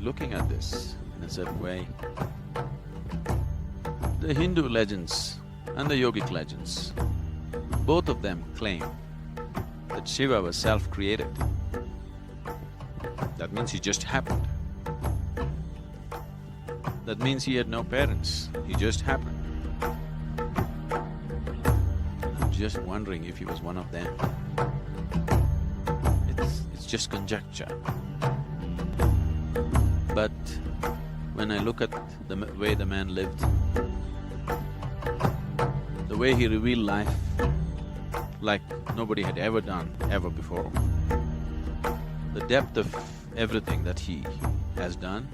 looking at this in a certain way. The Hindu legends and the yogic legends, both of them claim that Shiva was self-created. That means he just happened. That means he had no parents, he just happened. I'm just wondering if he was one of them. It's just conjecture. But when I look at the way the man lived, the way he revealed life like nobody had ever done ever before, the depth of everything that he has done,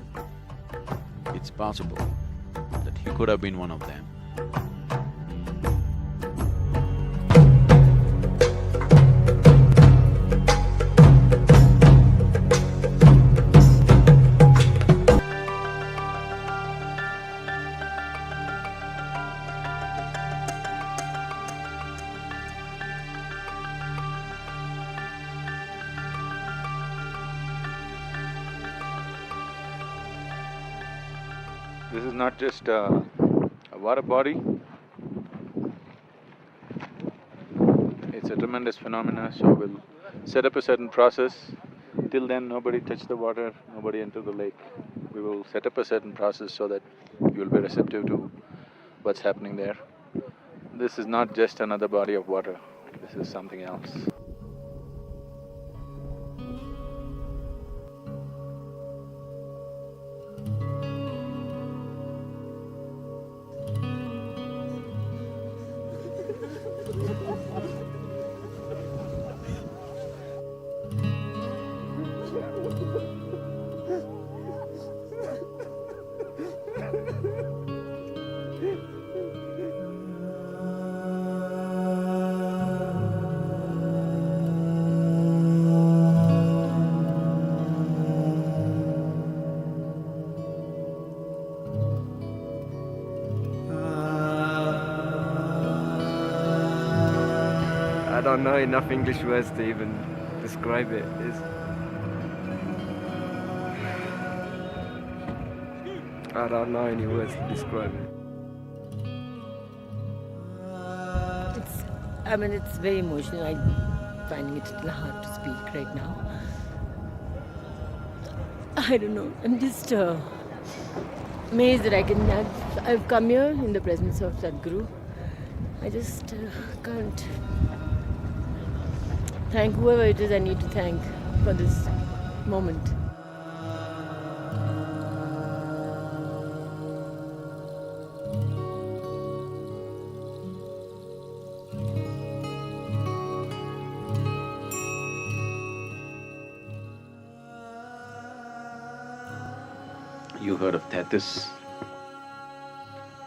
it's possible that he could have been one of them. This is not just a water body, it's a tremendous phenomena, so we'll set up a certain process. Till then, nobody touch the water, nobody enter the lake. We will set up a certain process so that you will be receptive to what's happening there. This is not just another body of water, this is something else. I don't know enough English words to even describe it. I don't know any words to describe it. It's very emotional. I'm finding it a little hard to speak right now. I don't know. I'm just amazed that I've come here in the presence of Sadhguru. I just can't thank whoever it is I need to thank for this moment. You heard of Tethys?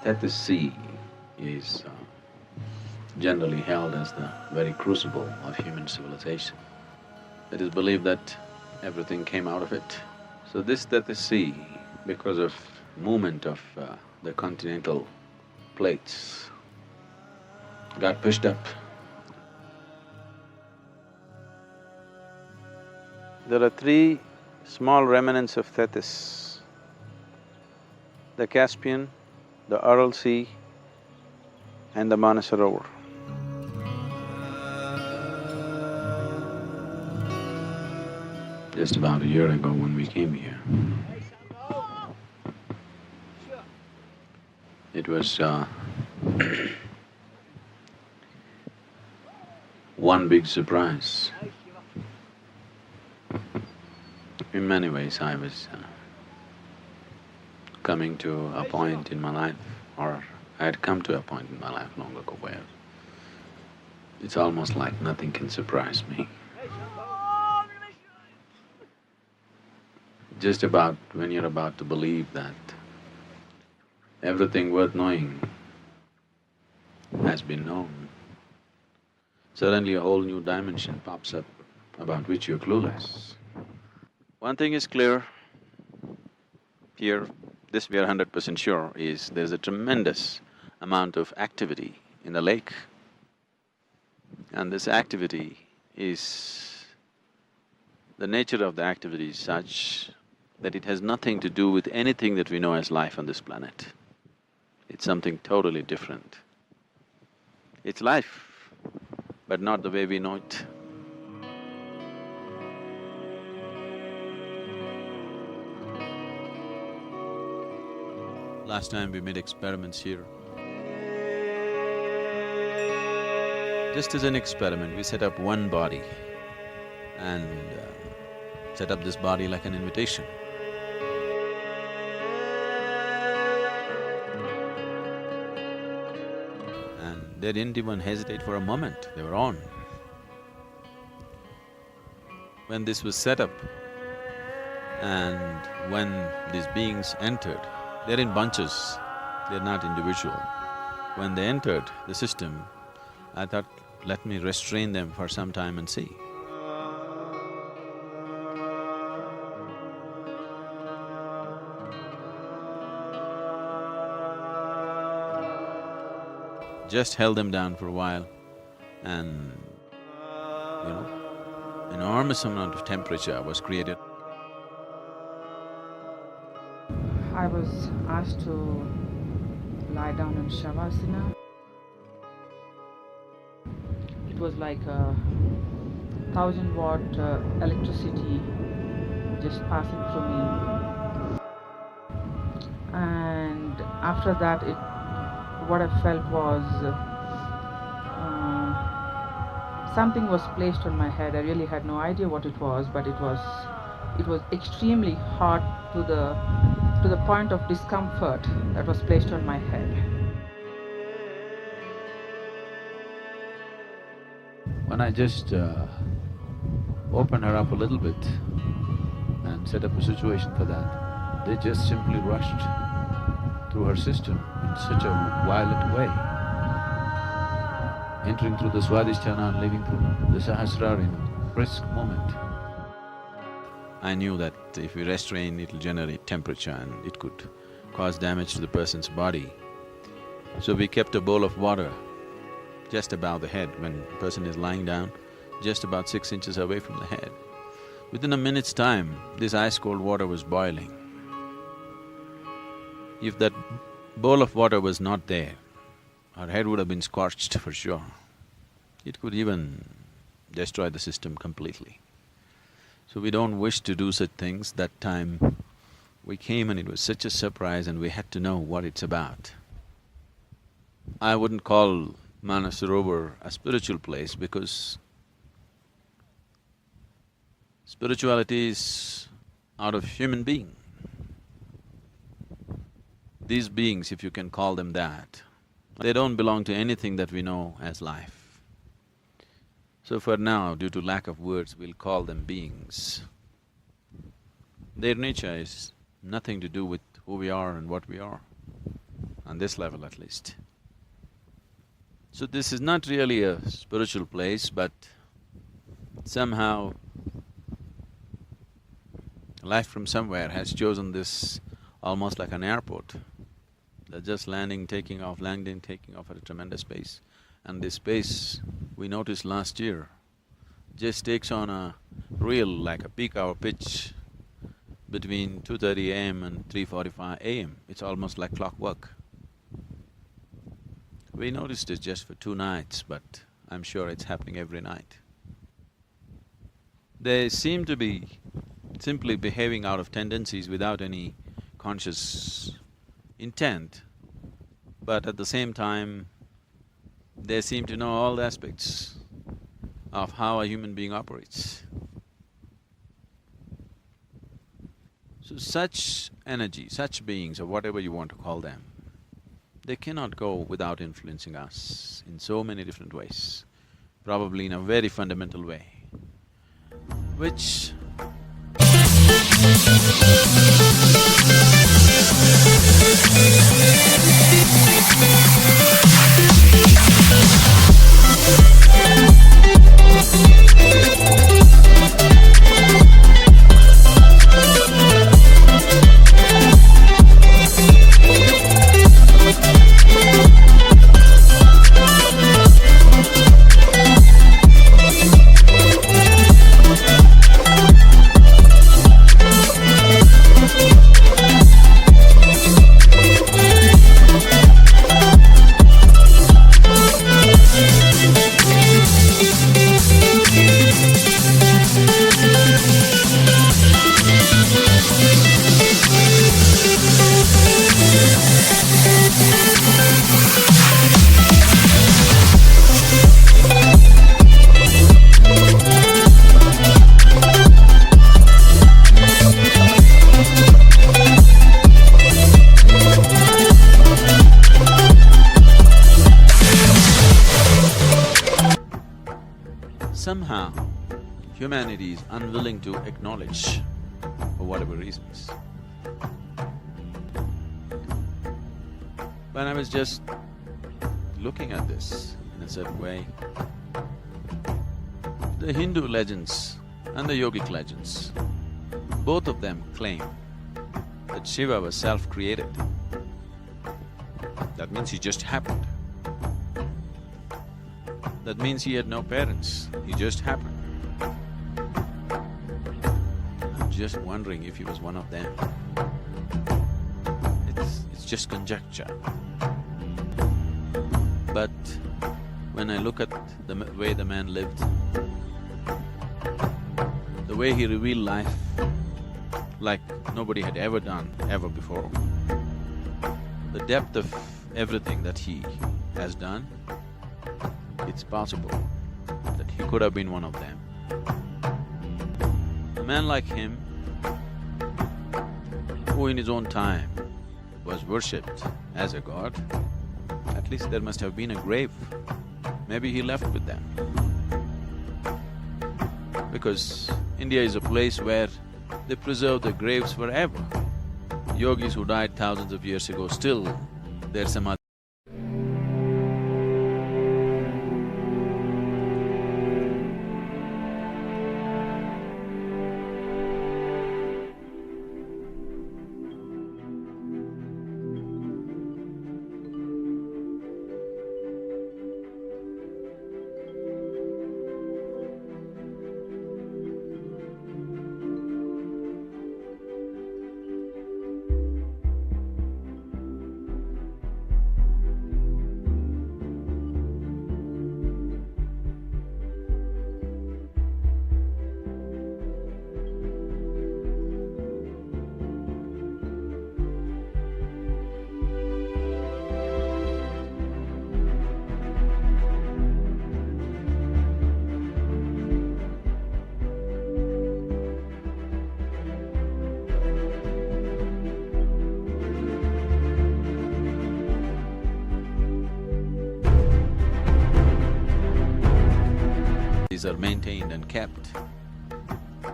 Tethys Sea is generally held as the very crucible of human civilization. It is believed that everything came out of it. So this Tethys Sea, because of movement of the continental plates, got pushed up. There are three small remnants of Tethys: the Caspian, the Aral Sea and the Manasarovar. Just about a year ago when we came here, it was one big surprise. In many ways I was coming to a point in my life, or I had come to a point in my life long ago where it's almost like nothing can surprise me. Just about when you're about to believe that everything worth knowing has been known, suddenly a whole new dimension pops up about which you're clueless. One thing is clear here, this we are 100% sure, is there's a tremendous amount of activity in the lake. And this activity is… the nature of the activity is such that it has nothing to do with anything that we know as life on this planet. It's something totally different. It's life, but not the way we know it. Last time we made experiments here. Just as an experiment, we set up one body and set up this body like an invitation. And they didn't even hesitate for a moment, they were on. When this was set up and when these beings entered, they're in bunches, they're not individual. When they entered the system, I thought, let me restrain them for some time and see. Just held them down for a while and, enormous amount of temperature was created. I was asked to lie down in Shavasana. It was like a 1000-watt electricity just passing through me. And after that, what I felt was something was placed on my head. I really had no idea what it was, but it was extremely hot to the point of discomfort that was placed on my head. When I just opened her up a little bit and set up a situation for that, they just simply rushed through her system in such a violent way, entering through the Swadhisthana and leaving through the Sahasrara in a brisk moment. I knew that if we restrain, it'll generate temperature and it could cause damage to the person's body. So we kept a bowl of water just above the head when the person is lying down, just about 6 inches away from the head. Within a minute's time, this ice-cold water was boiling. If that bowl of water was not there, her head would have been scorched for sure. It could even destroy the system completely. So we don't wish to do such things. That time we came and it was such a surprise and we had to know what it's about. I wouldn't call Manasarovar a spiritual place because spirituality is out of human being. These beings, if you can call them that, they don't belong to anything that we know as life. So for now, due to lack of words, we'll call them beings. Their nature is nothing to do with who we are and what we are, on this level at least. So this is not really a spiritual place, but somehow life from somewhere has chosen this almost like an airport. They're just landing, taking off at a tremendous pace. And this pace, we noticed last year, just takes on a real, like a peak hour pitch between 2:30 AM and 3:45 AM. It's almost like clockwork. We noticed it just for 2 nights, but I'm sure it's happening every night. They seem to be simply behaving out of tendencies without any conscious intent, but at the same time, they seem to know all the aspects of how a human being operates. So such energy, such beings, or whatever you want to call them, they cannot go without influencing us in so many different ways, probably in a very fundamental way, which humanity is unwilling to acknowledge for whatever reasons. When I was just looking at this in a certain way, the Hindu legends and the yogic legends, both of them claim that Shiva was self-created. That means he just happened. That means he had no parents, he just happened. I'm just wondering if he was one of them. It's just conjecture. But when I look at the way the man lived, the way he revealed life like nobody had ever done, ever before, the depth of everything that he has done, it's possible that he could have been one of them. A man like him, who in his own time was worshipped as a god, at least there must have been a grave. Maybe he left with them. Because India is a place where they preserve their graves forever. Yogis who died thousands of years ago, still their samadhi. Are maintained and kept.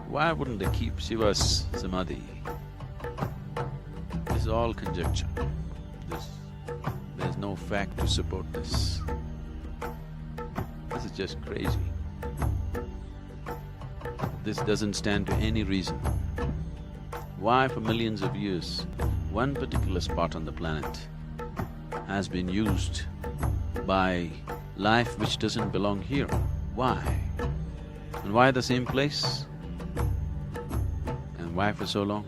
Why wouldn't they keep Shiva's samadhi? This is all conjecture. There's no fact to support this. This is just crazy. This doesn't stand to any reason. Why for millions of years, one particular spot on the planet has been used by life which doesn't belong here? Why? And why the same place? And why for so long?